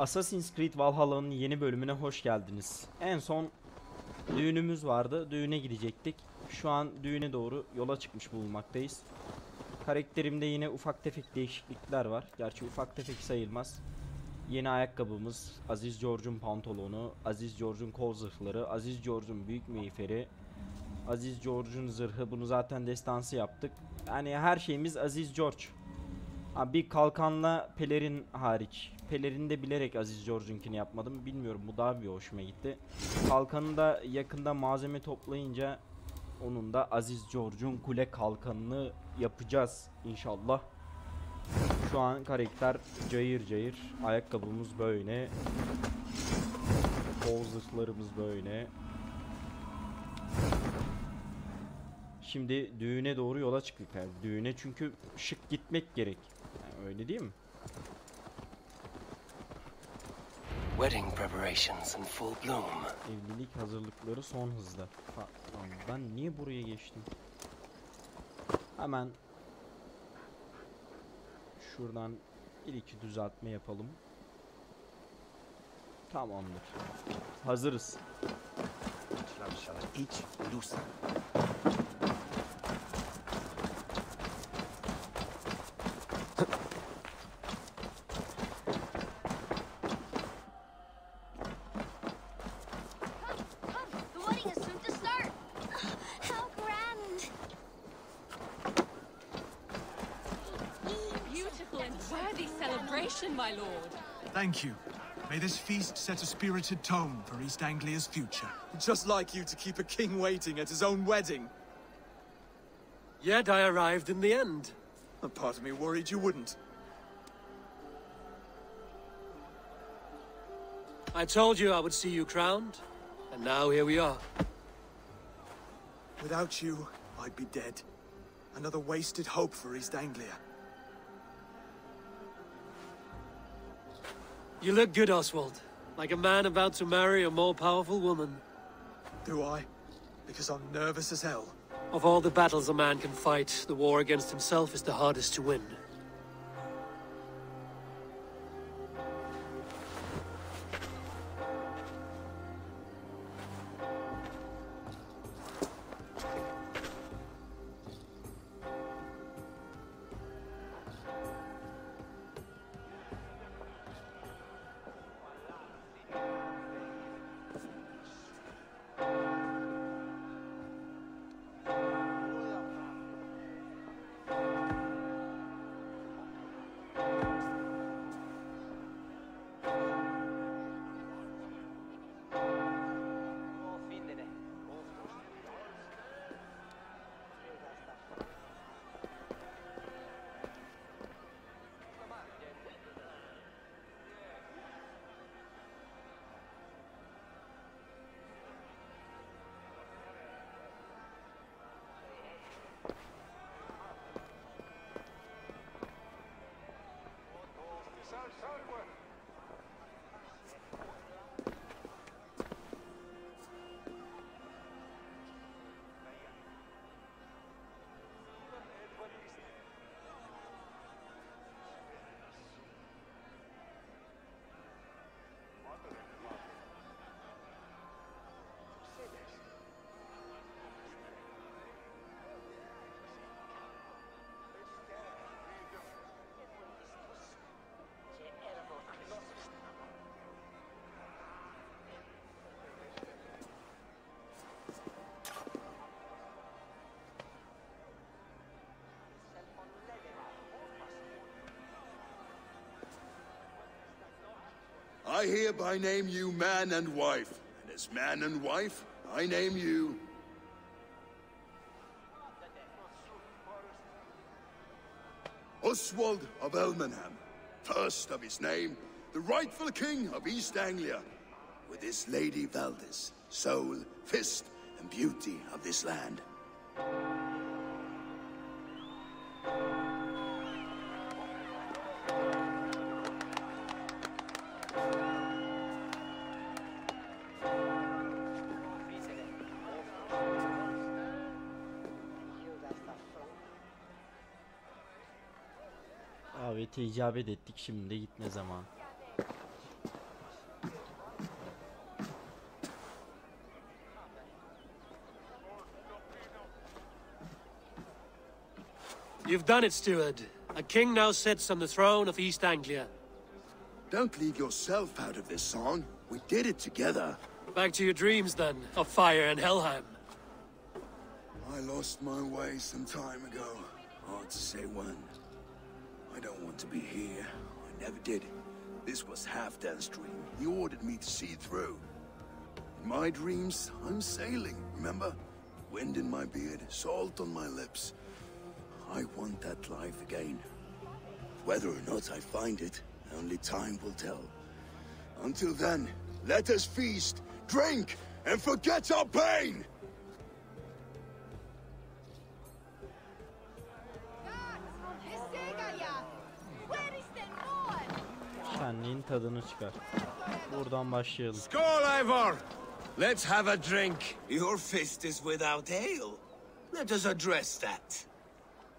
Assassin's Creed Valhalla'nın yeni bölümüne hoş geldiniz. En son düğünümüz vardı. Düğüne gidecektik. Şu an düğüne doğru yola çıkmış bulunmaktayız. Karakterimde yine ufak tefek değişiklikler var. Gerçi ufak tefek sayılmaz. Yeni ayakkabımız, Aziz George'un pantolonu, Aziz George'un kol zırhları, Aziz George'un büyük miğferi, Aziz George'un zırhı. Bunu zaten destansı yaptık. Yani her şeyimiz Aziz George. Bir kalkanla pelerin hariç. Pelerini de bilerek Aziz George'unkini yapmadım. Bilmiyorum, bu daha bir hoşuma gitti. Kalkanı da yakında malzeme toplayınca onun da Aziz George'un kule kalkanını yapacağız inşallah. Şu an karakter cayır cayır. Ayakkabımız böyle. Kol zırhlarımız böyle. Şimdi düğüne doğru yola çıktık. Yani düğüne çünkü şık gitmek gerek. Yani öyle değil mi? Wedding preparations in full bloom. Evlilik hazırlıkları son hızda. Ben niye buraya geçtim? Hemen şuradan bir iki düzeltme yapalım. Tamamdır. Hazırız. Each loose. My lord. Thank you. May this feast set a spirited tone for East Anglia's future. Just like you to keep a king waiting at his own wedding. Yet I arrived in the end. A part of me worried you wouldn't. I told you I would see you crowned, and now here we are. Without you, I'd be dead. Another wasted hope for East Anglia. You look good, Oswald. Like a man about to marry a more powerful woman. Do I? Because I'm nervous as hell. Of all the battles a man can fight, the war against himself is the hardest to win. I hereby name you man and wife, and as man and wife, I name you... Oswald of Elmenham, first of his name, the rightful king of East Anglia, with this Lady Valdis, soul, fist, and beauty of this land. Davete icabet ettik, şimdi de gitme zamanı. You've done it, steward. A king now sits on the throne of East Anglia. Don't leave yourself out of this song. We did it together. Back to your dreams, then, of fire and Helheim. I lost my way some time ago. Hard to say when. I don't want to be here. I never did. This was Halfdan's dream. He ordered me to see through. In my dreams, I'm sailing, remember? Wind in my beard, salt on my lips. I want that life again. Whether or not I find it, only time will tell. Until then, let us feast, drink, and forget our pain! Şenliğin tadını çıkar. Buradan başlayalım. Skål, Ivor! Let's have a drink. Your fist is without ale. Let us address that.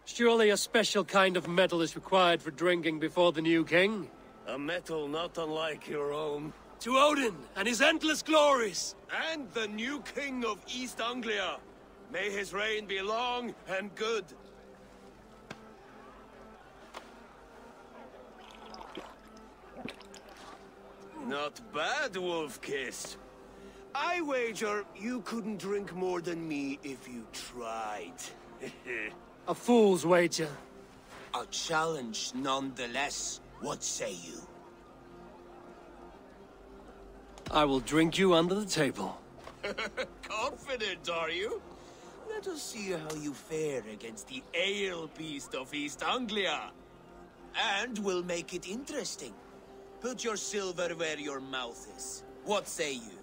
Surely a special kind of metal is required for drinking before the new king? A metal not unlike your own. To Odin and his endless glories! And the new king of East Anglia. May his reign be long and good. Not bad, Wolf-Kissed. I wager you couldn't drink more than me if you tried. A fool's wager. A challenge nonetheless. What say you? I will drink you under the table. Confident, are you? Let us see how you fare against the ale beast of East Anglia. And we'll make it interesting. Put your silver where your mouth is. What say you?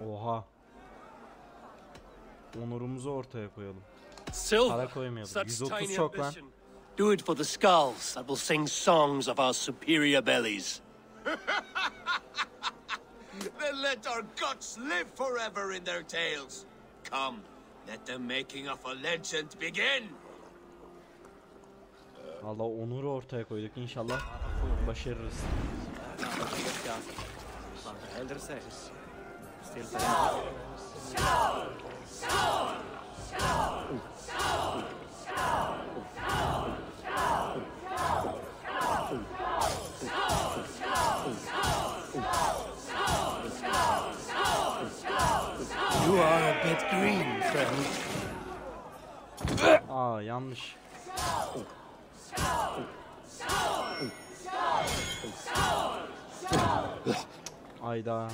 Oha. Onurumuzu ortaya koyalım. Silver. Para koymayalım. Such 130 tiny çok lan. ambition. Do it for the skulls that will sing songs of our superior bellies. Then let our guts live forever in their tails. Come, let the making of a legend begin. Valla onuru ortaya koyduk. İnşallah başarırız. You are a bit green, friend. Aa yanlış. Ayda.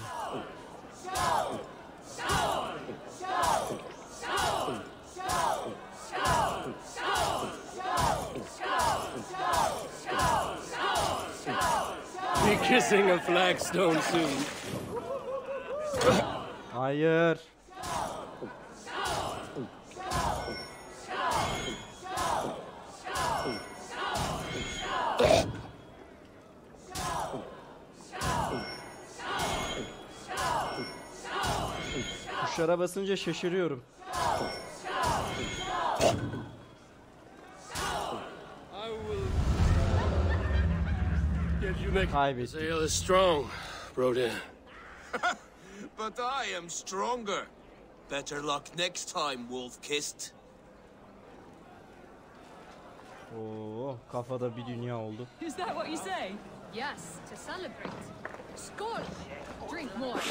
Be kissing a flagstone soon. Hayır. Tuşlara basınca şaşırıyorum. Kaybettik. This ale is strong, Broder. But I am stronger. Better luck next time, Wolf-Kissed. Oo, kafada bir dünya oldu. Is that what you say? Yes, to celebrate. Skål! Drink more.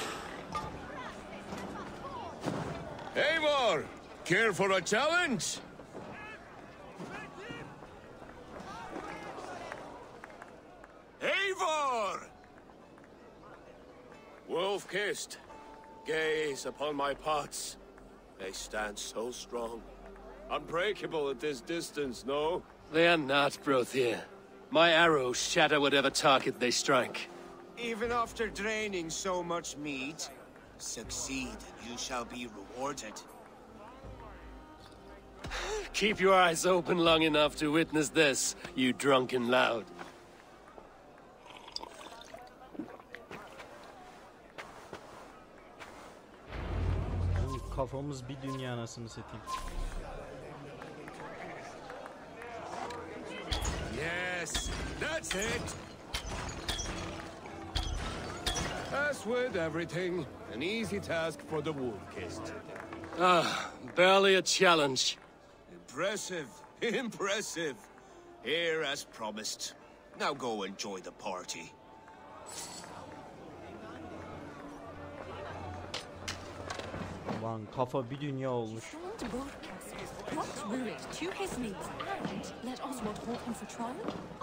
Eivor, care for a challenge? Eivor! Wolf-Kissed, gaze upon my pots. They stand so strong. Unbreakable at this distance, no? They are not, Brothir. My arrows shatter whatever target they strike. Even after draining so much meat, succeed and you shall be rewarded. Keep your eyes open long enough to witness this, you drunken loud. Kafamız bir dünya anasını satayım. Yes, that's it. As with everything, an easy task for the Wolf-Kissed. Ah, barely a challenge. Impressive. Impressive. Here as promised. Now go enjoy the party. Lan kafa bir dünya olmuş. Dropped Rurik to his knees and let Oswald hold him for trial?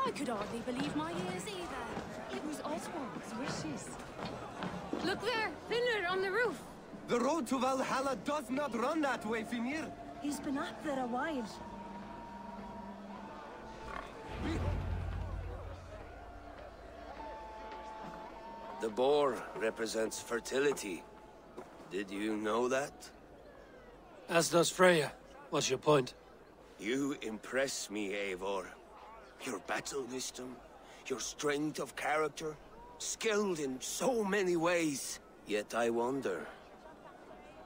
I could hardly believe my ears either. It was Oswald's wishes. Look there, Finler on the roof. The road to Valhalla does not run that way, Finir. He's been up there a while. The boar represents fertility. Did you know that? As does Freya. What's your point? You impress me, Eivor. Your battle wisdom, your strength of character, skilled in so many ways. Yet I wonder,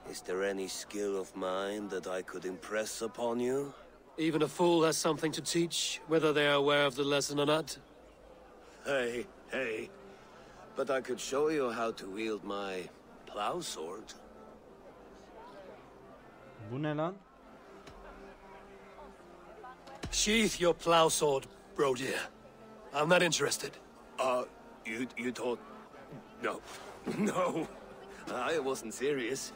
is there any skill of mine that I could impress upon you? Even a fool has something to teach, whether they are aware of the lesson or not. Hey, hey. But I could show you how to wield my plow sword. Bu ne lan? Sheath your plow sword, bro dear. I'm not interested. You thought... No. No. I wasn't serious.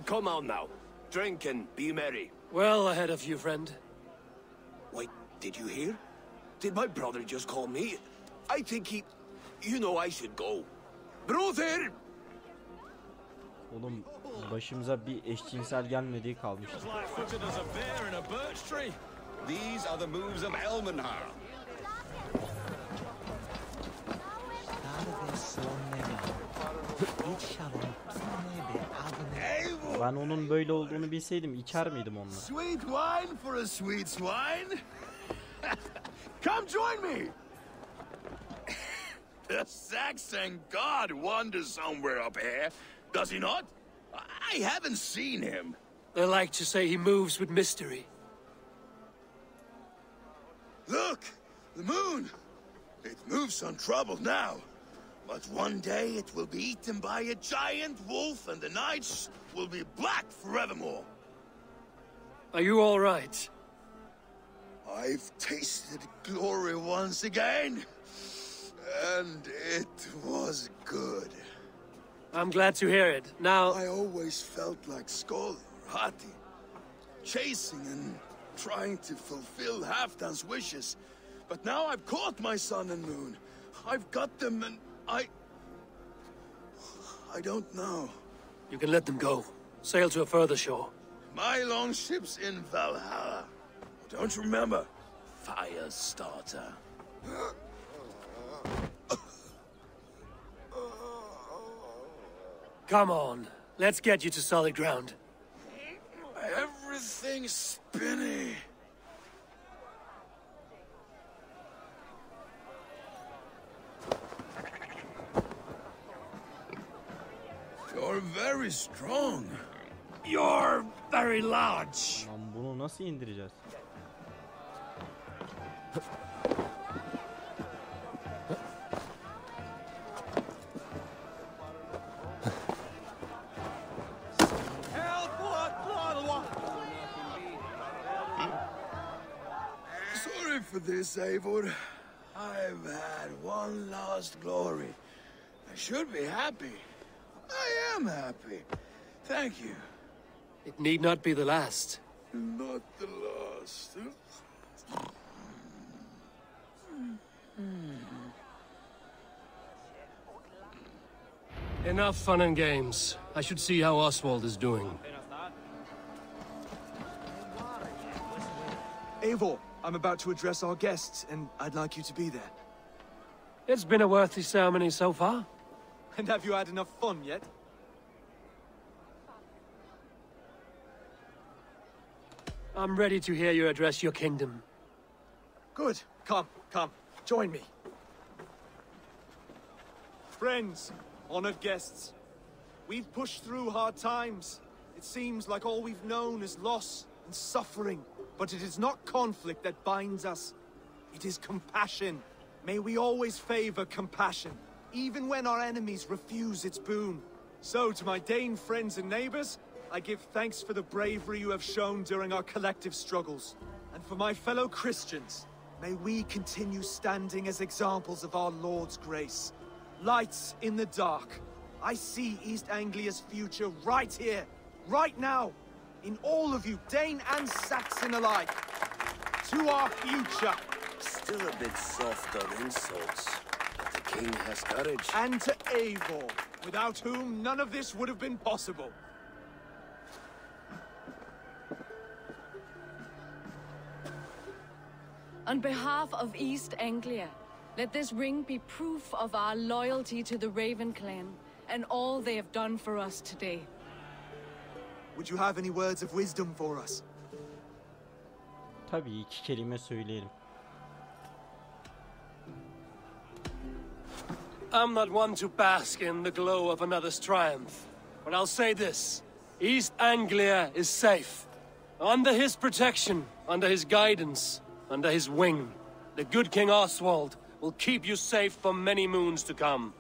Come on now. Drink and be merry. Well ahead of you, friend. Wait, did you hear? Did my brother just call me? I think he... You know I should go. Brother! Oğlum başımıza bir eşcinsel gelmediği kalmıştı. Footed as a bear in a birch tree. These are the moves of Elmenhar. Ben onun böyle olduğunu bilseydim içer miydim onunla? Sweet wine for a sweet swine. Come join me. The Saxon god wanders somewhere up here, does he not? I haven't seen him. They like to say he moves with mystery. Look, the moon. It moves untroubled now. But one day it will be eaten by a giant wolf and the nights will be black forevermore. Are you all right? I've tasted glory once again. And it was good. I'm glad to hear it. Now... I always felt like Skoll or Hati, chasing and trying to fulfill Halfdan's wishes. But now I've caught my sun and moon. I've got them and I don't know. You can let them go. Sail to a further shore. My longship's in Valhalla. Don't you remember? Firestarter. Come on. Let's get you to solid ground. Everything's spinny. You're very strong. You're very large. Lan bunu nasıl indireceğiz? Sorry for this, Eivor. I've had one last glory. I should be happy. I am happy. Thank you. It need not be the last. Not the last. Enough fun and games. I should see how Oswald is doing. Eivor, I'm about to address our guests, and I'd like you to be there. It's been a worthy ceremony so far. And have you had enough fun yet? I'm ready to hear you address your kingdom. Good. Come, join me. Friends, honored guests, we've pushed through hard times. It seems like all we've known is loss and suffering, but it is not conflict that binds us. It is compassion. May we always favor compassion, even when our enemies refuse its boon. So, to my Dane friends and neighbors, I give thanks for the bravery you have shown during our collective struggles. And for my fellow Christians, may we continue standing as examples of our Lord's grace. Lights in the dark. I see East Anglia's future right here, right now, in all of you, Dane and Saxon alike. To our future. Still a bit soft on insults, but the king has courage. And to Eivor, without whom none of this would have been possible. On behalf of East Anglia, let this ring be proof of our loyalty to the Raven clan and all they have done for us today. Would you have any words of wisdom for us? Tabii 2 kelime söyleyelim. I'm not one to bask in the glow of another's triumph, but I'll say this. East Anglia is safe. Under his protection, under his guidance, under his wing, the good King Oswald will keep you safe for many moons to come.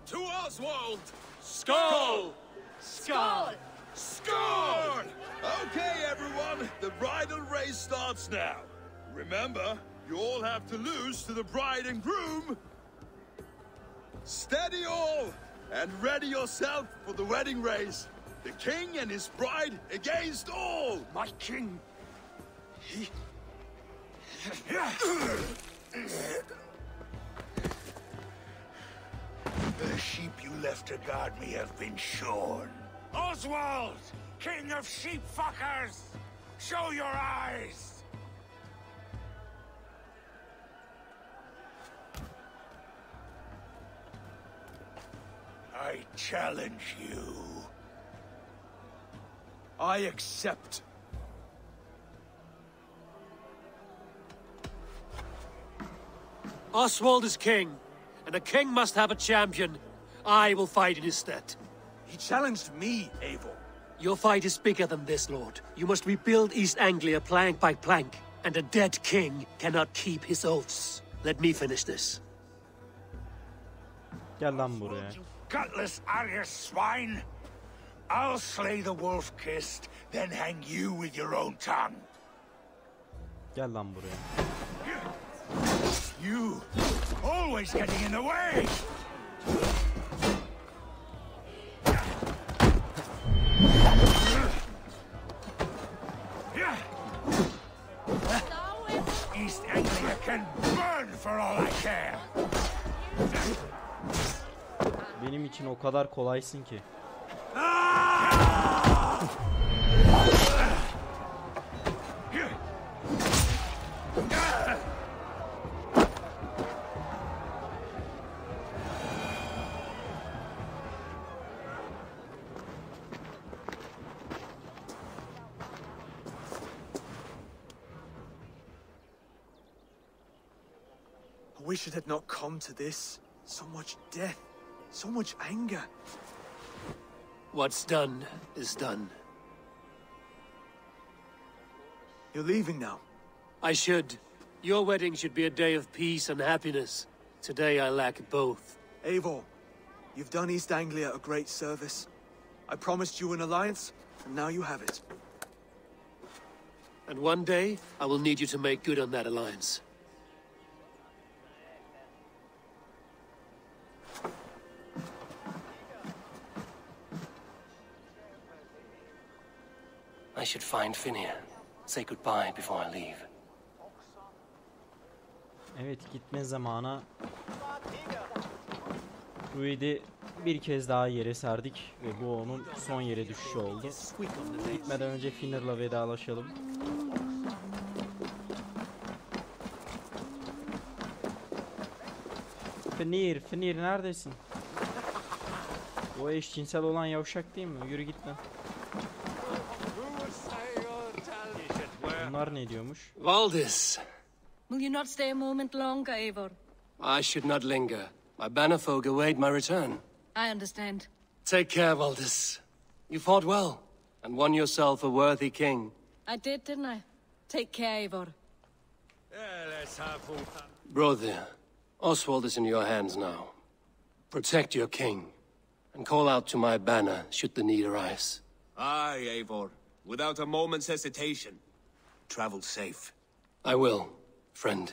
To Oswald! Skull! Skull! Score! Okay, everyone, the bridal race starts now. Remember, you all have to lose to the bride and groom. Steady all, and ready yourself for the wedding race. The king and his bride against all. My king. The sheep you left to guard me have been shorn. Oswald, king of sheep fuckers, show your eyes. I challenge you. I accept. Oswald is king, and a king must have a champion. I will fight in his stead. He challenged me, Eivor. Your fight is bigger than this, Lord. You must rebuild East Anglia plank by plank, and a dead king cannot keep his oaths. Let me finish this. Gel lan buraya. Gutless Arya swine! I'll slay the wolf-kissed, then hang you with your own tongue. Gel lan buraya. You, always getting in the way! East Anglia can burn for all I care! Benim için o kadar kolaysın ki. I wish it had not come to this. So much death, so much anger. What's done is done. You're leaving now. I should. Your wedding should be a day of peace and happiness. Today I lack both. Eivor, you've done East Anglia a great service. I promised you an alliance, and now you have it. And one day, I will need you to make good on that alliance. I should find Finnea. Say goodbye before I leave. Evet, gitme zamanı. Ruid'i bir kez daha yere serdik ve bu onun son yere düşüşü oldu. Gitmeden önce Finner'la vedalaşalım. Finner neredesin? O eşcinsel olan yavşak değil mi? Yürü git lan. Bunlar ne diyormuş? Valdis. Will you not stay a moment longer, Eivor? I should not linger. My banner folk await my return. I understand. Take care, Valdis. You fought well, and won yourself a worthy king. I did, didn't I? Take care, Eivor. Brother, Oswald is in your hands now. Protect your king, and call out to my banner should the need arise. Aye, Eivor. Without a moment's hesitation. Travel safe. I will, friend.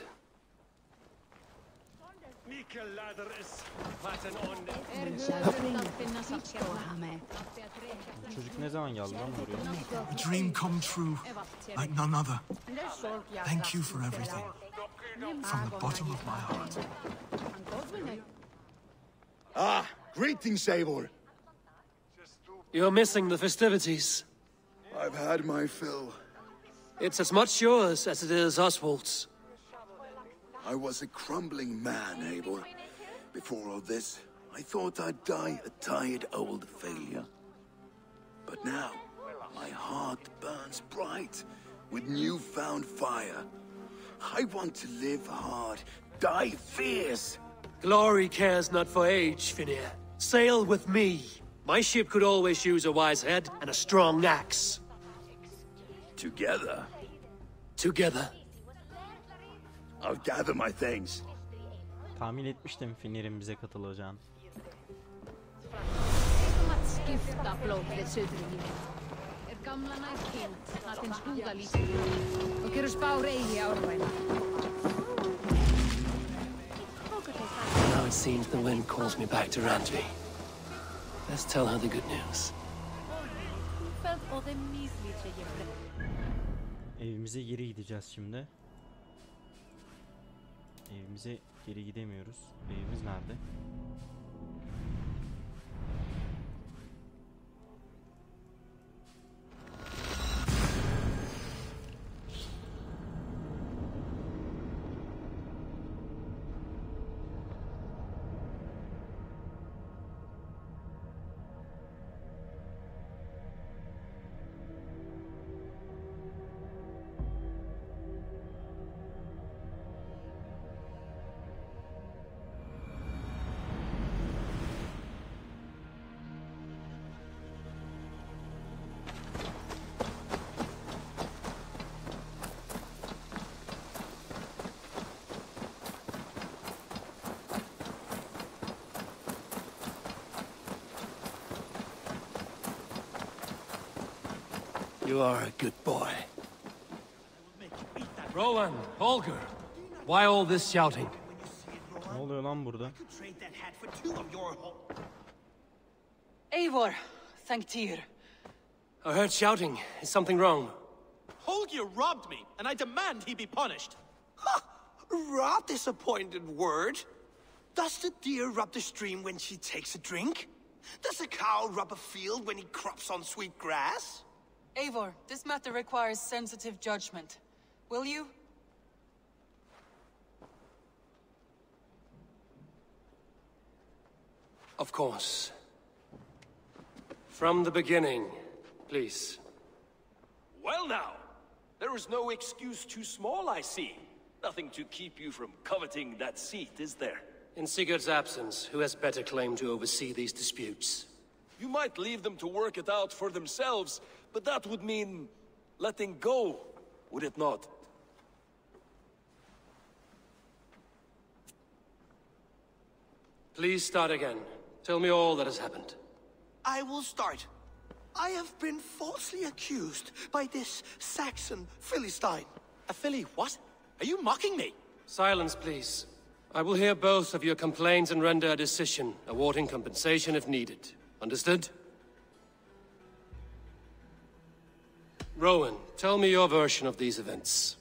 Çocuk ne zaman geldi lan buraya? A dream come true, like none other. Thank you for everything. From the bottom of my heart. Ah, greetings, Eivor. You're missing the festivities. I've had my fill. It's as much yours as it is Oswald's. I was a crumbling man, Eivor. Before all this, I thought I'd die a tired old failure. But now, my heart burns bright with newfound fire. I want to live hard, die fierce. Glory cares not for age, Finir. Sail with me. My ship could always use a wise head and a strong axe. Together, Together. I'll gather my things. Tahmin etmiştim Finir'in bize katılacağını. Now it seems the wind calls me back to Randvi. Let's tell her the good news. Evimize geri gideceğiz şimdi. Evimize geri gidemiyoruz. Evimiz nerede? You are a good boy. Rowan, Holger, why all this shouting? Ne oluyor lan burada? Eivor, thank Tyr. I heard shouting. Is something wrong? Holger robbed me, and I demand he be punished. Rot disappointed word. Does the deer rub the stream when she takes a drink? Does a cow rub a field when he crops on sweet grass? Eivor, this matter requires sensitive judgment. Will you? Of course. From the beginning, please. Well now, there is no excuse too small, I see. Nothing to keep you from coveting that seat, is there? In Sigurd's absence, who has better claim to oversee these disputes? You might leave them to work it out for themselves, but that would mean letting go, would it not? Please start again. Tell me all that has happened. I will start. I have been falsely accused by this Saxon Philistine. A Philly what? Are you mocking me? Silence, please. I will hear both of your complaints and render a decision, awarding compensation if needed. Understood? Rowan, tell me your version of these events.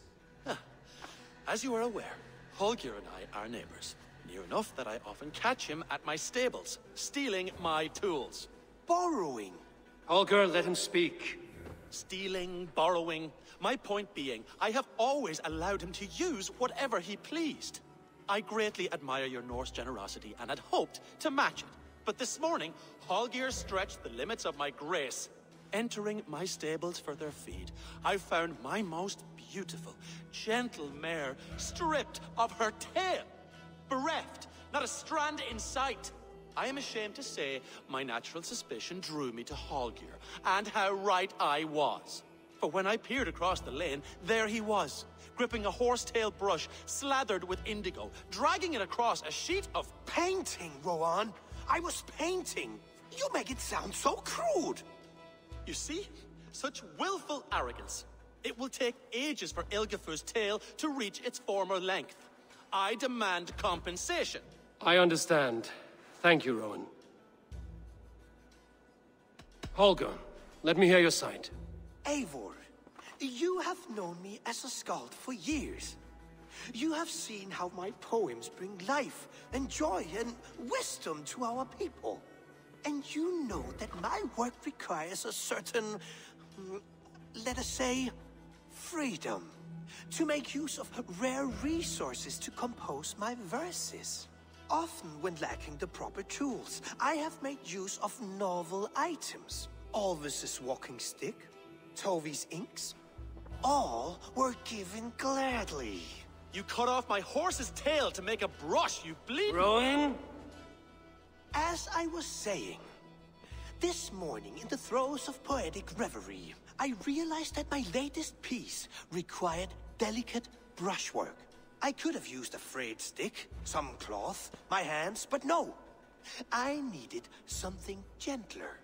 As you are aware, Holger and I are neighbors. Near enough that I often catch him at my stables, stealing my tools. Borrowing. Holger, let him speak. Stealing, borrowing. My point being, I have always allowed him to use whatever he pleased. I greatly admire your Norse generosity and had hoped to match it. But this morning, Holger stretched the limits of my grace. Entering my stables for their feed, I found my most beautiful, gentle mare stripped of her tail. Bereft, not a strand in sight. I am ashamed to say my natural suspicion drew me to Holger, and how right I was. For when I peered across the lane, there he was, gripping a horsetail brush slathered with indigo, dragging it across a sheet of painting, Rowan. I was painting. You make it sound so crude. You see? Such willful arrogance. It will take ages for Ilgifur's tail to reach its former length. I demand compensation. I understand. Thank you, Rowan. Holger, let me hear your side. Eivor, you have known me as a skald for years. You have seen how my poems bring life and joy and wisdom to our people. And you know that my work requires a certain, let us say, freedom. To make use of rare resources to compose my verses. Often when lacking the proper tools, I have made use of novel items. Alvis's walking stick, Tovi's inks, all were given gladly. You cut off my horse's tail to make a brush, you bleed. Rowan? As I was saying, this morning in the throes of poetic reverie, I realized that my latest piece required delicate brushwork. I could have used a frayed stick, some cloth, my hands, but no. I needed something gentler,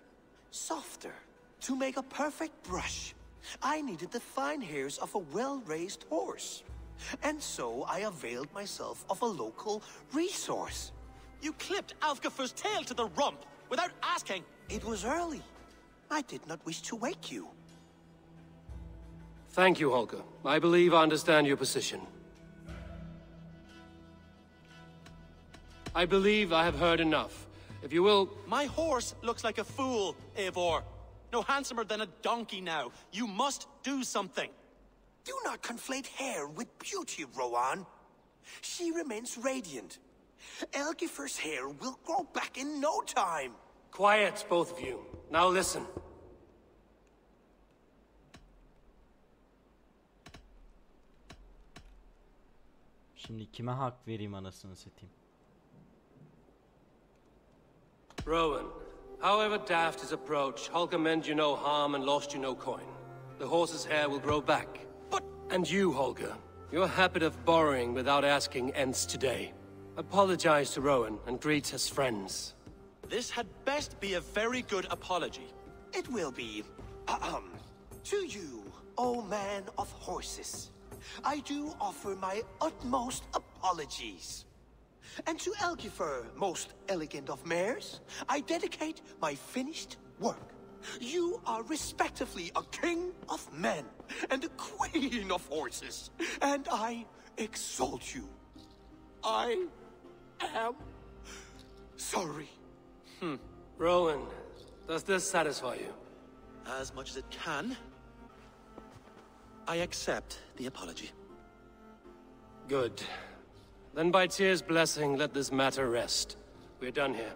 softer. To make a perfect brush, I needed the fine hairs of a well-raised horse. And so I availed myself of a local resource. You clipped Alfgafur's tail to the rump without asking. It was early. I did not wish to wake you. Thank you, Holger. I believe I understand your position. I believe I have heard enough. If you will... My horse looks like a fool, Eivor. No handsomer than a donkey now. You must do something. Do not conflate hair with beauty, Rowan. She remains radiant. Elgifur's hair will grow back in no time. Quiet, both of you. Now listen. Şimdi kime hak vereyim anasını satayım? Rowan, however daft his approach, Holger meant you no harm and lost you no coin. The horse's hair will grow back. But... And you, Holger, your habit of borrowing without asking ends today. Apologize to Rowan and greet as friends. This had best be a very good apology. It will be. To you, O man of horses, I do offer my utmost apologies. And to Elgifur, most elegant of mares, I dedicate my finished work. You are respectively a king of men and a queen of horses, and I exalt you. I am sorry. Rowan, does this satisfy you? As much as it can. I accept the apology. Good. Then by Tyr's blessing, let this matter rest. We're done here.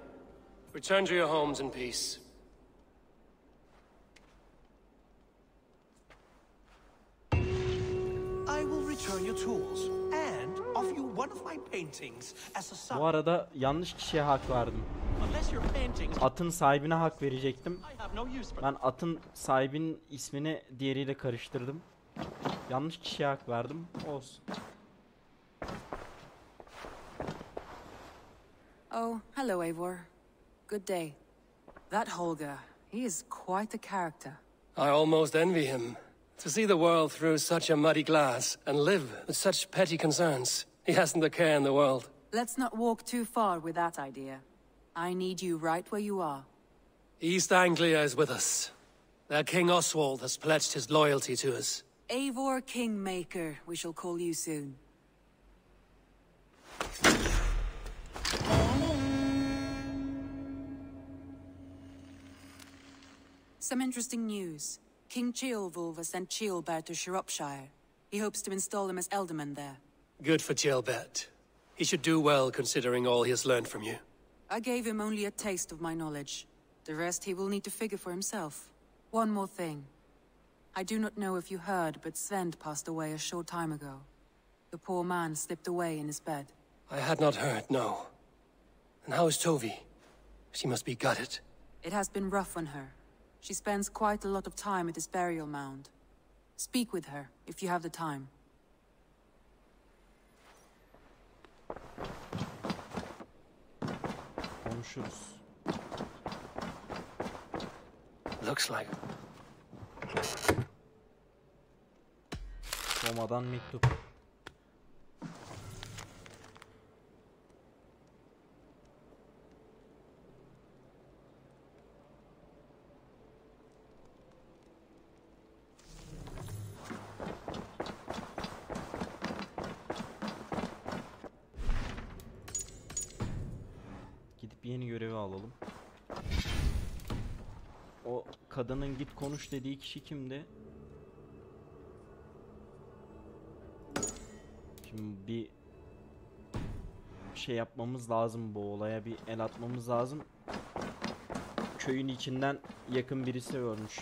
Return to your homes in peace. I will return your tools and offer you one of my paintings as a sign. Bu arada yanlış kişiye hak verdim. Atın sahibine hak verecektim. Ben atın sahibinin ismini diğeriyle karıştırdım. Yanlış kişiye hak verdim. Olsun. Oh, hello, Eivor. Good day. That Holger, he is quite the character. I almost envy him. To see the world through such a muddy glass and live with such petty concerns. He hasn't a care in the world. Let's not walk too far with that idea. I need you right where you are. East Anglia is with us. Their King Oswald has pledged his loyalty to us. Eivor Kingmaker, we shall call you soon. Some interesting news. King Ceolwulf has sent Ceolbert to Shropshire. He hopes to install him as Ealdorman there. Good for Ceolbert. He should do well considering all he has learned from you. I gave him only a taste of my knowledge. The rest he will need to figure for himself. One more thing. I do not know if you heard, but Svend passed away a short time ago. The poor man slipped away in his bed. I had not heard, no. And how is Tovi? She must be gutted. It has been rough on her. She spends quite a lot of time at his burial mound. Speak with her, if you have the time. Konuşuruz. Looks like Roma'dan mektup. Gidip yeni görevi alalım. O kadının git konuş dediği kişi kimdi? Şimdi bir şey yapmamız lazım, bu olaya bir el atmamız lazım. Köyün içinden yakın birisi ölmüş.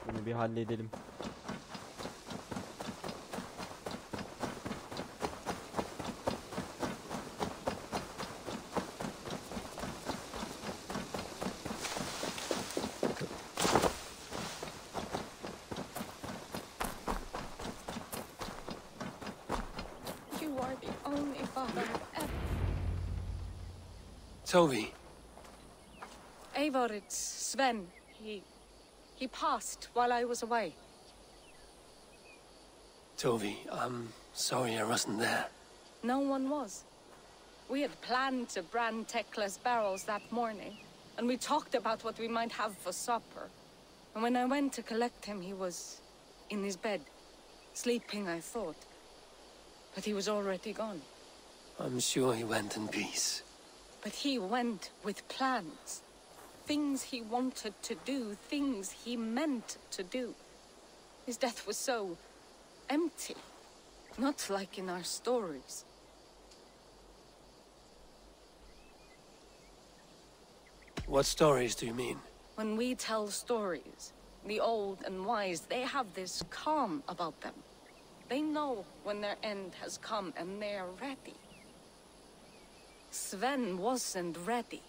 Bunu bir halledelim. Toby. Eivor, it's Sven. He passed while I was away. Toby, I'm sorry I wasn't there. No one was. We had planned to brand Tekla's barrels that morning, and we talked about what we might have for supper. And when I went to collect him, he was in his bed, sleeping, I thought. But he was already gone. I'm sure he went in peace. But he went with plans. Things he wanted to do, things he meant to do. His death was so empty, not like in our stories. What stories do you mean? When we tell stories, the old and wise, they have this calm about them. They know when their end has come and they're ready. Sven wasn't ready,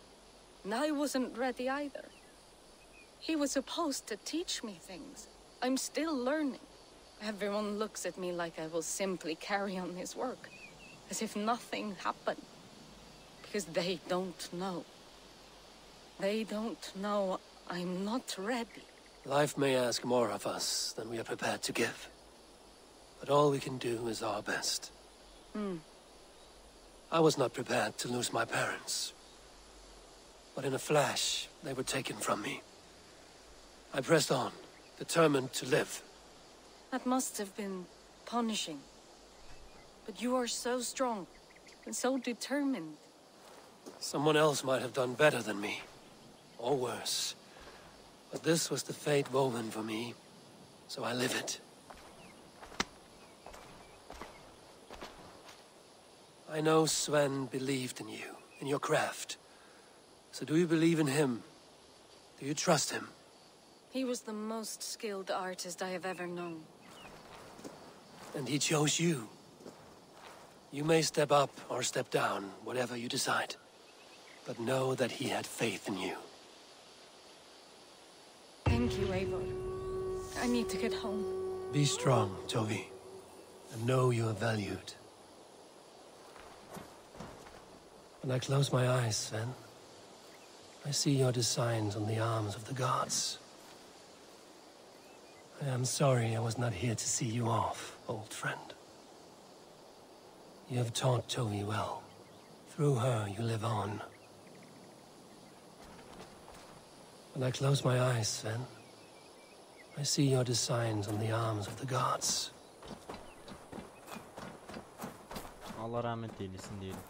and I wasn't ready either. He was supposed to teach me things. I'm still learning. Everyone looks at me like I will simply carry on his work, as if nothing happened. Because they don't know. They don't know I'm not ready. Life may ask more of us than we are prepared to give. But all we can do is our best. I was not prepared to lose my parents. But in a flash, they were taken from me. I pressed on, determined to live. That must have been punishing. But you are so strong and so determined. Someone else might have done better than me. Or worse. But this was the fate woven for me, so I live it. I know Sven believed in you, in your craft. So do you believe in him? Do you trust him? He was the most skilled artist I have ever known. And he chose you. You may step up or step down, whatever you decide. But know that he had faith in you. Thank you, Eivor. I need to get home. Be strong, Toby. And know you are valued. When I close my eyes, Sven, I see your designs on the arms of the gods. I am sorry I was not here to see you off, old friend. You have taught Toby well. Through her, you live on. When I close my eyes, Sven, I see your designs on the arms of the gods. Allah rahmet eylesin diyelim.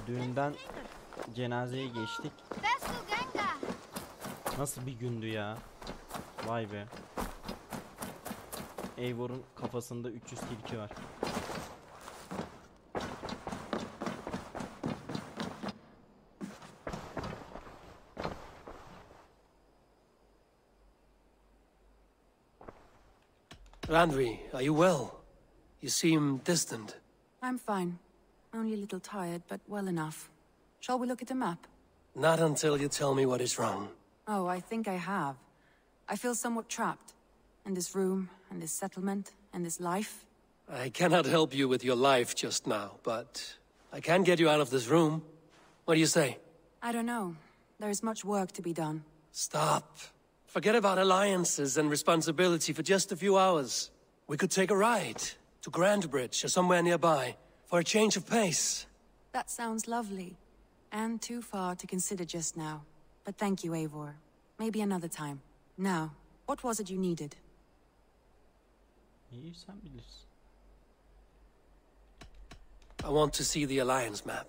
Düğünden cenazeye geçtik. Nasıl bir gündü ya? Vay be. Eivor'un kafasında 300 tilki var. Randvi, are you well? You seem distant. I'm fine. Only a little tired, but well enough. Shall we look at the map? Not until you tell me what is wrong. Oh, I think I have. I feel somewhat trapped. In this room, and this settlement, and this life. I cannot help you with your life just now, but I can get you out of this room. What do you say? I don't know. There is much work to be done. Stop. Forget about alliances and responsibility for just a few hours. We could take a ride to Grandbridge or somewhere nearby for a change of pace. That sounds lovely. And too far to consider just now. But thank you, Eivor. Maybe another time. Now, what was it you needed? İyi, sen bilirsin. I want to see the Alliance map.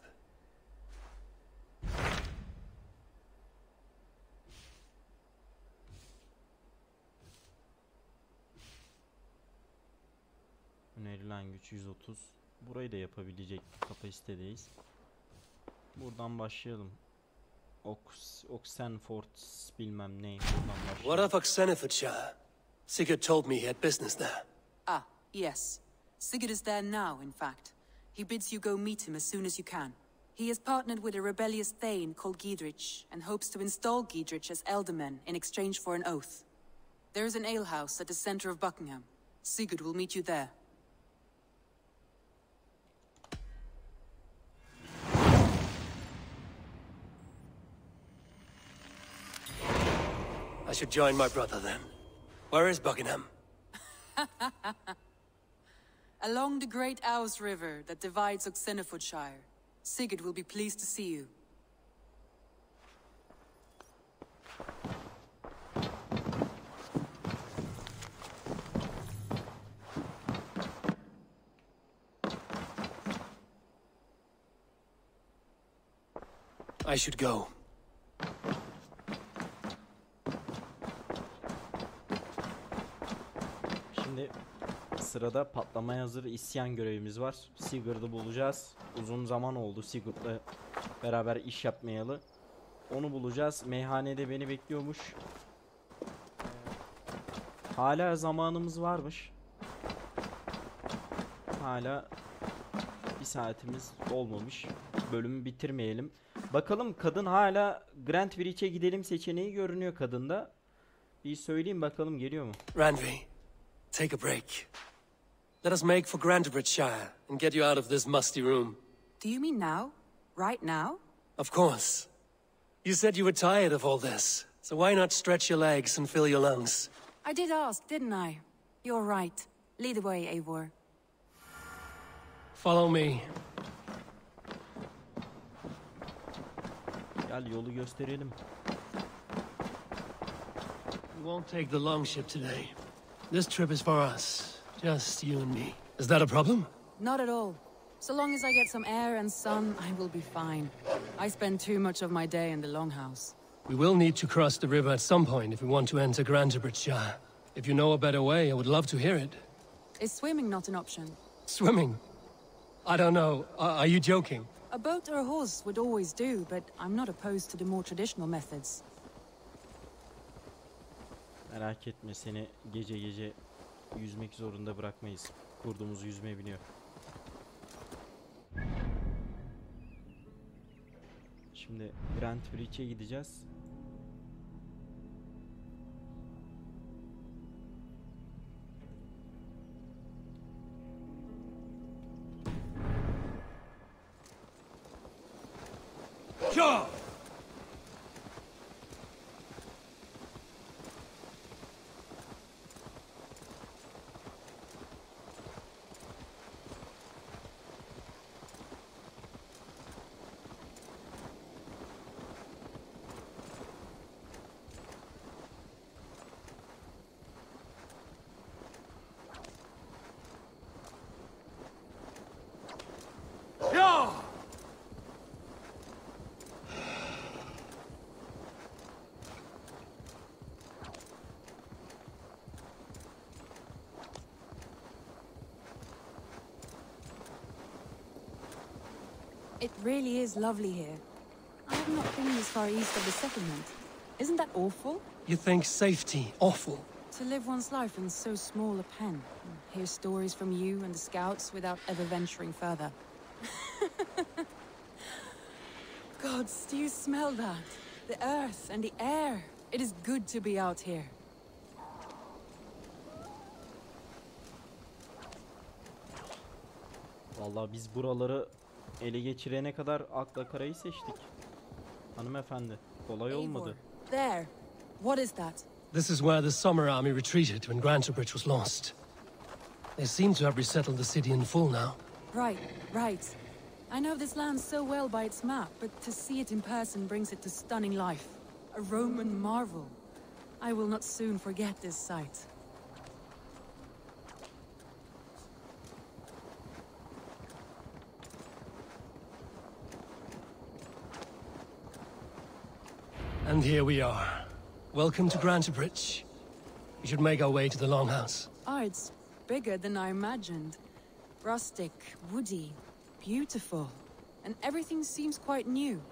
Önerilen güç 130. Burayı da yapabilecek kapasitedeyiz. Buradan başlayalım. Oxenford bilmem ne. What of Oxenfordshire? Sigurd told me he had business there. Ah, yes. Sigurd is there now, in fact. He bids you go meet him as soon as you can. He has partnered with a rebellious thane called Giedrich, and hopes to install Giedrich as elderman in exchange for an oath. There is an alehouse at the center of Buckingham. Sigurd will meet you there. I should join my brother then. Where is Buckingham? Along the great Ouse River that divides Oxenfordshire. Sigurd will be pleased to see you. I should go. Şimdi sırada patlamaya hazır isyan görevimiz var. Sigurd'u bulacağız. Uzun zaman oldu Sigurd'la beraber iş yapmayalı. Onu bulacağız. Meyhanede beni bekliyormuş. Hala zamanımız varmış. Hala bir saatimiz olmamış. Bölümü bitirmeyelim. Bakalım, kadın hala Grandbridge'e gidelim seçeneği görünüyor kadında. Bir söyleyeyim bakalım, geliyor mu? Randvi, take a break. Let us make for Grandbridgeshire and get you out of this musty room. Do you mean now? Right now? Of course. You said you were tired of all this, so why not stretch your legs and fill your lungs? I did ask, didn't I? You're right. Lead the way, Eivor. Follow me. Gel yolu gösterelim. We won't take the long ship today. This trip is for us. Just you and me. Is that a problem? Not at all. So long as I get some air and sun, I will be fine. I spend too much of my day in the longhouse. We will need to cross the river at some point if we want to enter Grandbridgeshire. If you know a better way, I would love to hear it. Is swimming not an option? Swimming? I don't know. Are you joking? A boat or a horse would always do, but I'm not opposed to the more traditional methods. Merak etme, seni gece gece yüzmek zorunda bırakmayız. Kurdumuz yüzmeye biniyor. Şimdi Grandbridge'e gideceğiz. Sure. It really is lovely here. I have not been this far east of the settlement. Isn't that awful? You think safety awful? To live one's life in so small a pen. Hear stories from you and the scouts without ever venturing further. Gods, do you smell that? The earth and the air. It is good to be out here. Vallahi biz buraları ele geçirene kadar akla karayı seçtik. Hanımefendi, kolay olmadı. There. What is that? This is where the Summer Army retreated when Grantebridge was lost. They seem to have resettled the city in full now. Right. I know this land so well by its map, but to see it in person brings it to stunning life. A Roman marvel. I will not soon forget this sight. And here we are. Welcome to Grantebridge. We should make our way to the Longhouse. Oh, it's bigger than I imagined. Rustic, woody, beautiful. And everything seems quite new.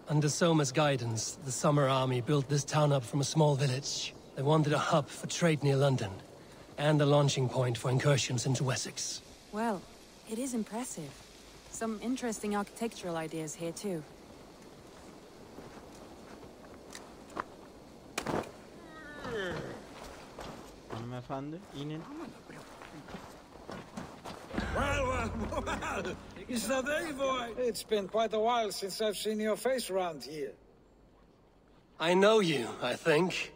Under Soma's guidance, the Summer Army built this town up from a small village. They wanted a hub for trade near London, and a launching point for incursions into Wessex. Well, it is impressive. Some interesting architectural ideas here too. Hanımefendi, inin. Well, is that Eivor? It's been quite a while since I've seen your face around here. I know you, I think.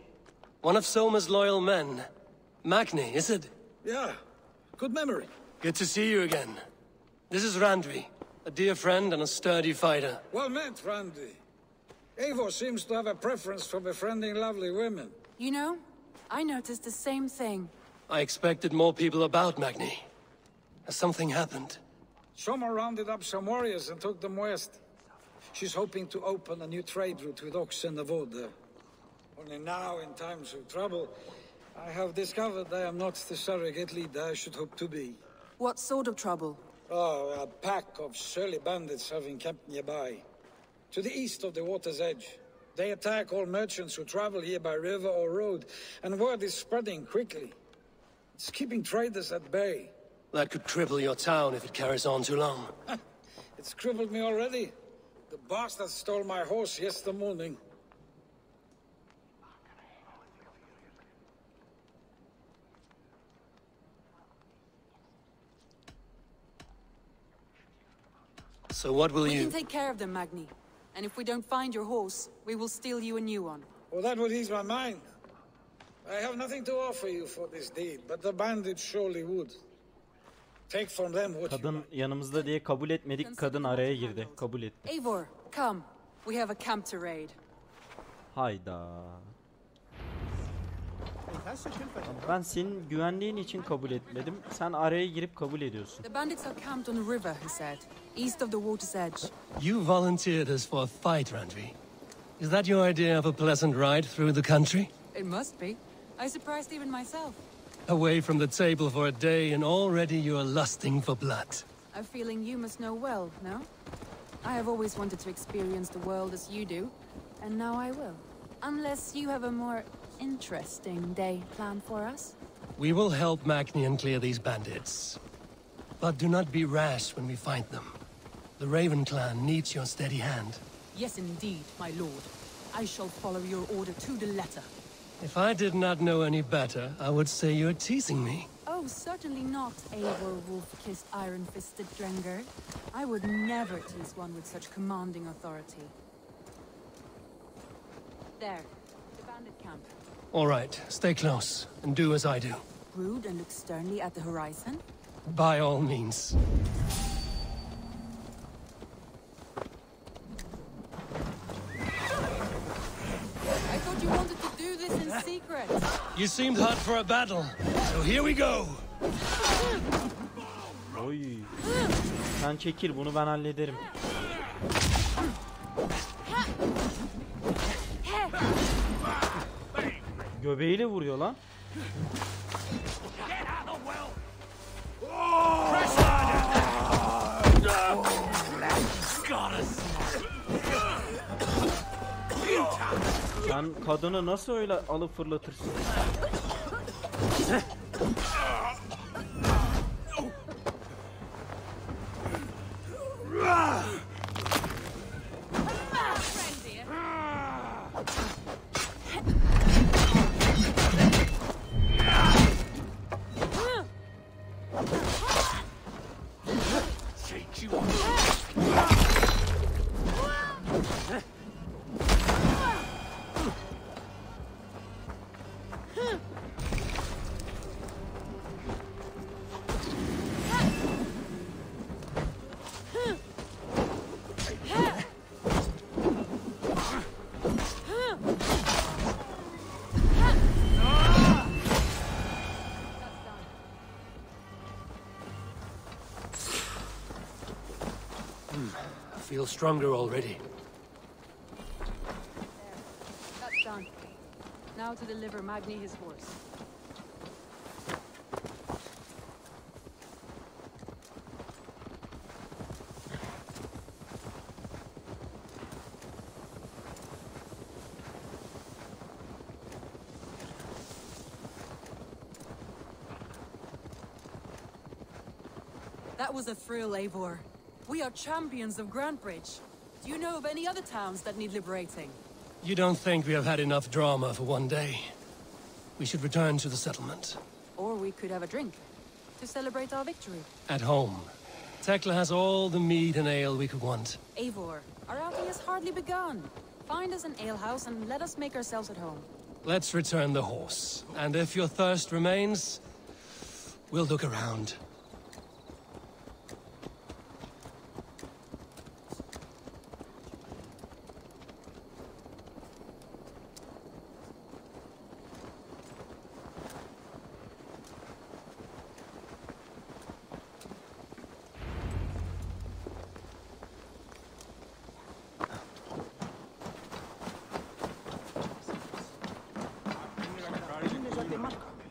One of Soma's loyal men. Magni, is it? Yeah, good memory. Good to see you again. This is Randvi, a dear friend and a sturdy fighter. Well met, Randvi. Eivor seems to have a preference for befriending lovely women. You know, I noticed the same thing. I expected more people about Magni. Has something happened? Soma rounded up some warriors and took them west. She's hoping to open a new trade route with oxen of order. Only now, in times of trouble, I have discovered I am not the surrogate leader I should hope to be. What sort of trouble? Oh, a pack of surly bandits have encamped nearby. To the east of the water's edge. They attack all merchants who travel here by river or road, and word is spreading quickly. It's keeping traders at bay. That could cripple your town if it carries on too long. It's crippled me already. The bastard stole my horse yesterday morning. So what will We you... can take care of them, Magni. And if we don't find your horse, we will steal you a new one. Well, that would ease my mind. I have nothing to offer you for this deed, but the bandits surely would. Take from them what Kadın yanımızda diye kabul etmedik. Kadın araya girdi. Kabul etti. Eivor, come. We have a camp to raid. Hayda. Ben senin güvenliğin için kabul etmedim. Sen araya girip kabul ediyorsun. The bandits are camped on a river, he said, east of the water's edge. You volunteered us for a fight, Randvi. Is that your idea of a pleasant ride through the country? It must be. I surprised even myself. Away from the table for a day and already you are lusting for blood. A feeling you must know well, no? I have always wanted to experience the world as you do, and now I will. Unless you have a more interesting day planned for us? We will help Magni clear these bandits. But do not be rash when we find them. The Raven clan needs your steady hand. Yes, indeed, my lord. I shall follow your order to the letter. If I did not know any better, I would say you're teasing me. Oh, certainly not, Eivor wolf-kissed iron-fisted Drenger. I would never tease one with such commanding authority. There, the bandit camp. All right, stay close, and do as I do. Brood and look sternly at the horizon? By all means. I thought you wanted to do this in secret. You seemed hot for a battle, so here we go. Oy. Sen çekil, bunu ben hallederim. Göbeğiyle vuruyor lan. Sen kadını nasıl öyle alıp fırlatırsın? I feel stronger already. That's done. Now to deliver Magni his horse. That was a thrill, Eivor. We are champions of Grantbridge. Do you know of any other towns that need liberating? You don't think we have had enough drama for one day? We should return to the settlement. Or we could have a drink, to celebrate our victory. At home. Tekla has all the mead and ale we could want. Eivor, our outing has hardly begun. Find us an alehouse and let us make ourselves at home. Let's return the horse. And if your thirst remains, we'll look around.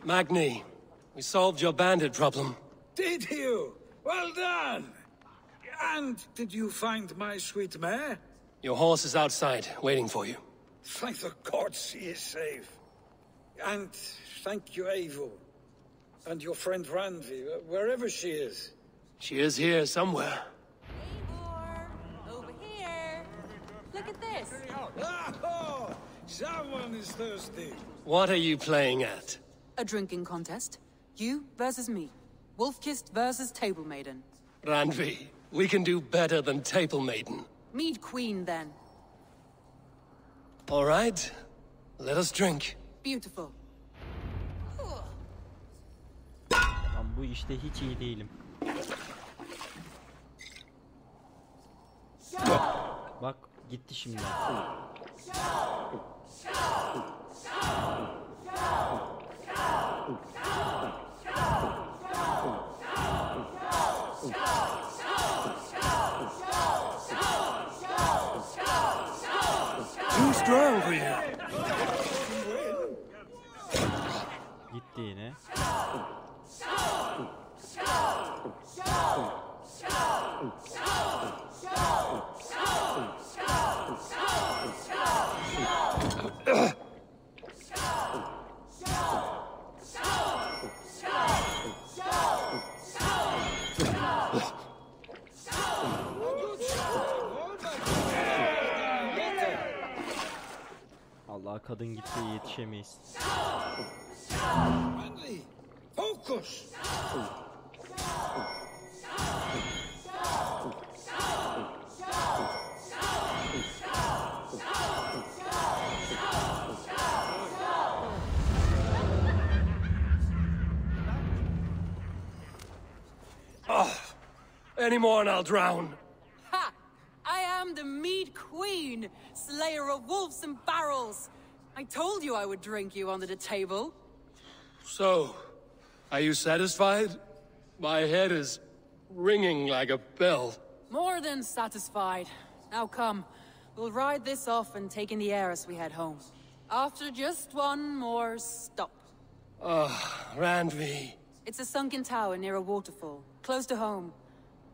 Magni, we solved your bandit problem. Did you? Well done! And did you find my sweet mare? Your horse is outside, waiting for you. Thank the gods she is safe. And thank you, Eivor. And your friend Randvi, wherever she is. She is here somewhere. Eivor! Over here! Look at this! Oh, someone is thirsty. What are you playing at? A drinking contest. You versus me. Wolf-kissed versus Table Maiden. Randvi, we can do better than Table Maiden. Mead Queen, then. All right. Let us drink. Beautiful. Ben bu işte hiç iyi değilim. Bak gitti şimdi. Too strong for you. Gitti yine. Allah kadın gitti yetişemeyiz. Focus! Any more and I'll drown. Ha! I am the Mead Queen, slayer of wolves and barrels. I told you I would drink you under the table. So, are you satisfied? My head is ringing like a bell. More than satisfied. Now come, we'll ride this off and take in the air as we head home. After just one more stop. Randvi. It's a sunken tower near a waterfall, close to home.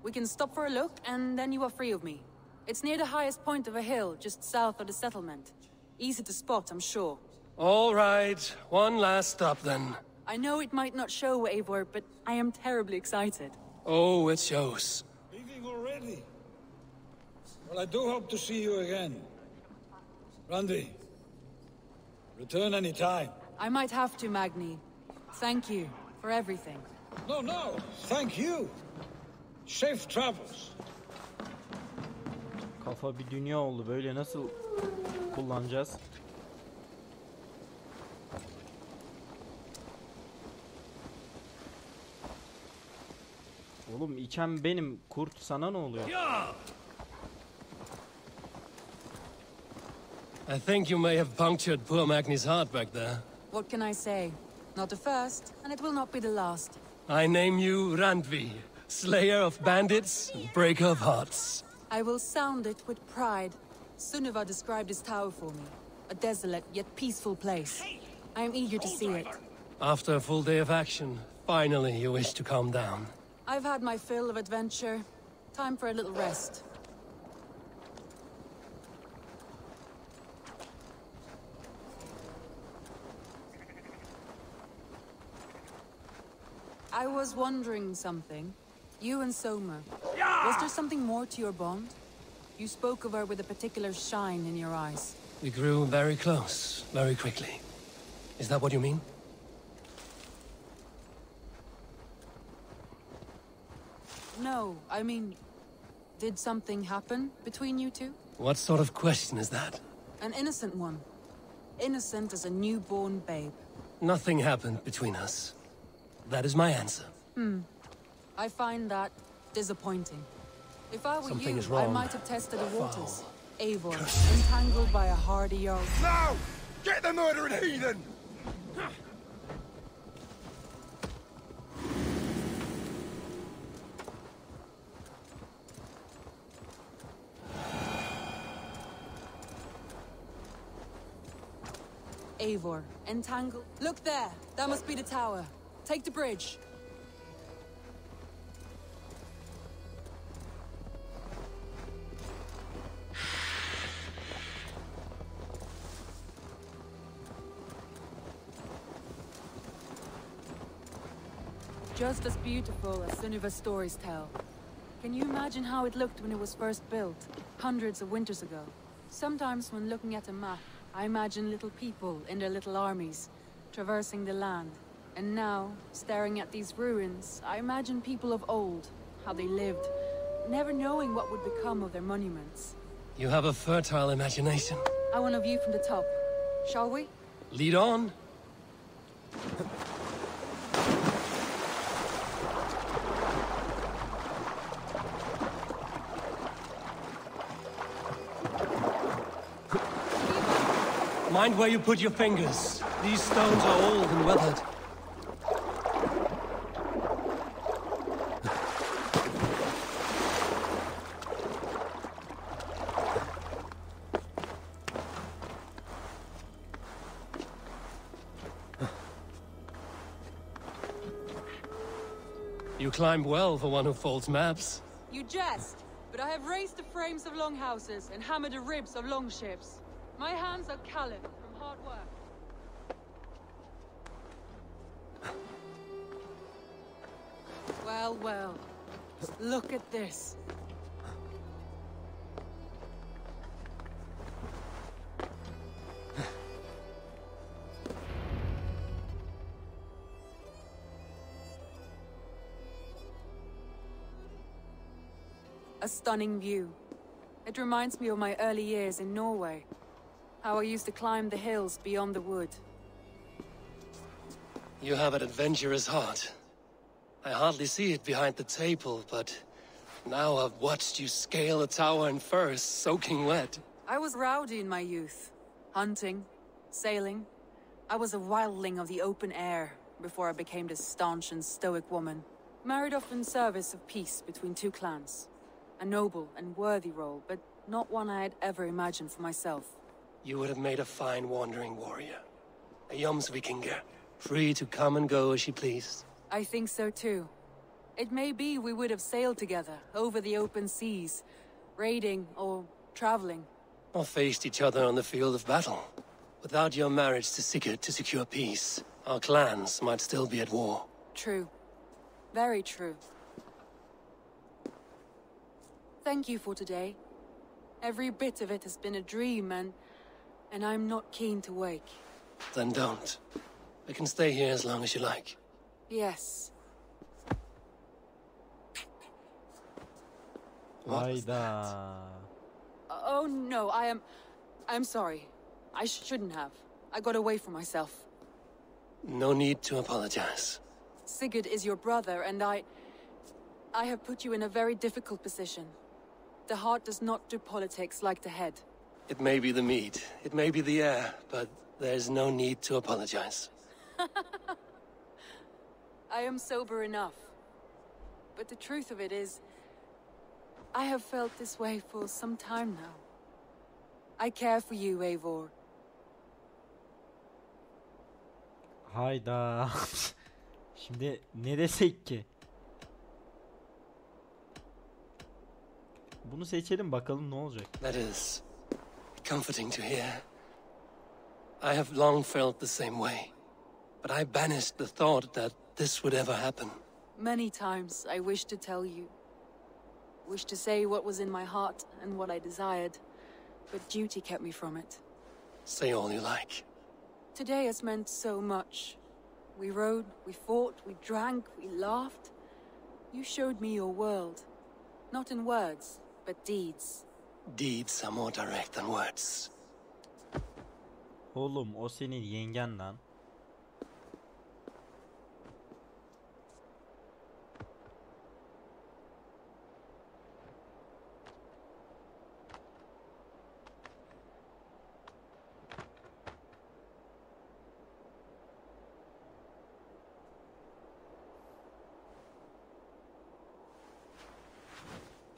We can stop for a look, and then you are free of me. It's near the highest point of a hill, just south of the settlement. Easy to spot, I'm sure. All right, one last stop then. I know it might not show, Eivor, but I am terribly excited. Oh, it shows. Leaving already? Well, I do hope to see you again. Randi, return any time. I might have to, Magni. Thank you for everything. No, thank you. Safe travels. Kafa bir dünya oldu. Böyle nasıl kullanacağız? Oğlum içen benim. Kurt sana ne oluyor? I think you may have punctured poor Magni's heart back there. What can I say? Not the first, and it will not be the last. I name you Randvi, slayer of bandits, breaker of hearts. I will sound it with pride. Sunniva described this tower for me. A desolate yet peaceful place. I am eager to see it. After a full day of action, finally you wish to calm down. I've had my fill of adventure. Time for a little rest. I was wondering something. You and Soma. Was there something more to your bond? You spoke of her with a particular shine in your eyes. We grew very close, very quickly. Is that what you mean? No, I mean, did something happen between you two? What sort of question is that? An innocent one. Innocent as a newborn babe. Nothing happened between us. That is my answer. I find that disappointing. If I were Something you, is wrong. I might have tested the waters. Eivor, Curses. entangled by a hardy young. Now! Get the murdering heathen! Eivor, entangled. Look there! That must be the tower. Take the bridge. Just as beautiful as Sunniva's stories tell. Can you imagine how it looked when it was first built, hundreds of winters ago? Sometimes when looking at a map, I imagine little people in their little armies, traversing the land. And now, staring at these ruins, I imagine people of old, how they lived, never knowing what would become of their monuments. You have a fertile imagination. I want a view from the top. Shall we? Lead on. Mind where you put your fingers. These stones are old and weathered. You climb well for one who folds maps. You jest, but I have raised the frames of longhouses and hammered the ribs of longships. My hands are calloused from hard work. Well, well. Look at this. A stunning view. It reminds me of my early years in Norway. How I used to climb the hills beyond the wood. You have an adventurous heart. I hardly see it behind the table, but now I've watched you scale a tower in furs, soaking wet. I was rowdy in my youth. Hunting, sailing. I was a wildling of the open air before I became this staunch and stoic woman. Married off in service of peace between two clans. A noble and worthy role, but not one I had ever imagined for myself. You would have made a fine wandering warrior. A Jomsvikinger, free to come and go as she pleased. I think so too. It may be we would have sailed together over the open seas, raiding or traveling. Or faced each other on the field of battle. Without your marriage to Sigurd to secure peace, Our clans might still be at war. True. Very true. Thank you for today. Every bit of it has been a dream, and I'm not keen to wake. Then don't. I can stay here as long as you like. Yes. Hayda. Oh no, I'm sorry. I shouldn't have. I got away from myself. No need to apologize. Sigurd is your brother, and I have put you in a very difficult position. The heart does not do politics like the head. It may be the meat, it may be the air, but there's no need to apologize. I am sober enough. But the truth of it is, I have felt this way for some time now. I care for you, Eivor. Hayda. Şimdi ne desek ki? Bunu seçelim bakalım ne olacak. That is comforting to hear. I have long felt the same way, but I banished the thought that this would ever happen. Many times I wished to tell you. Wished to say what was in my heart and what I desired, but duty kept me from it. Say all you like. Today has meant so much. We rode, we fought, we drank, we laughed. You showed me your world. Not in words, but deeds. Deeds are more direct than words. Oğlum o senin yengen lan.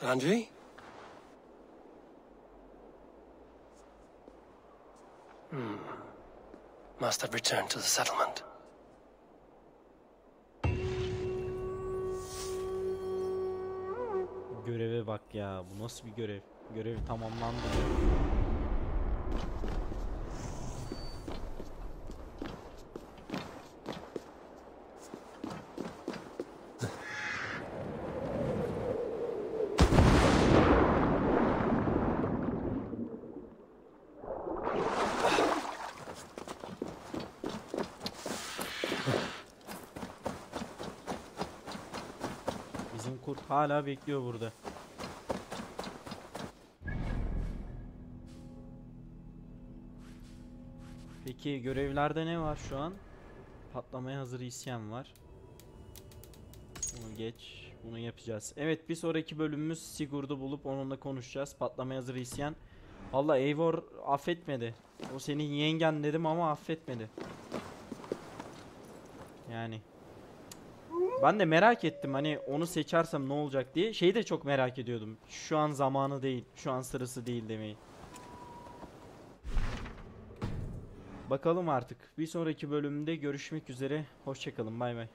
Andrew? Must have returned to the settlement. Göreve bak ya. Bu nasıl bir görev? Görev tamamlandı. Kurt hala bekliyor burada. Peki görevlerde ne var şu an? Patlamaya hazır isyan var. Bunu geç. Bunu yapacağız. Evet, bir sonraki bölümümüz Sigurd'u bulup onunla konuşacağız. Patlamaya hazır isyan. Vallahi Eivor affetmedi. O senin yengen dedim ama affetmedi. Yani ben de merak ettim hani onu seçersem ne olacak diye. Şeyi de çok merak ediyordum. Şu an zamanı değil, şu an sırası değil demeyi. Bakalım artık. Bir sonraki bölümde görüşmek üzere. Hoşça kalın. Bay bay.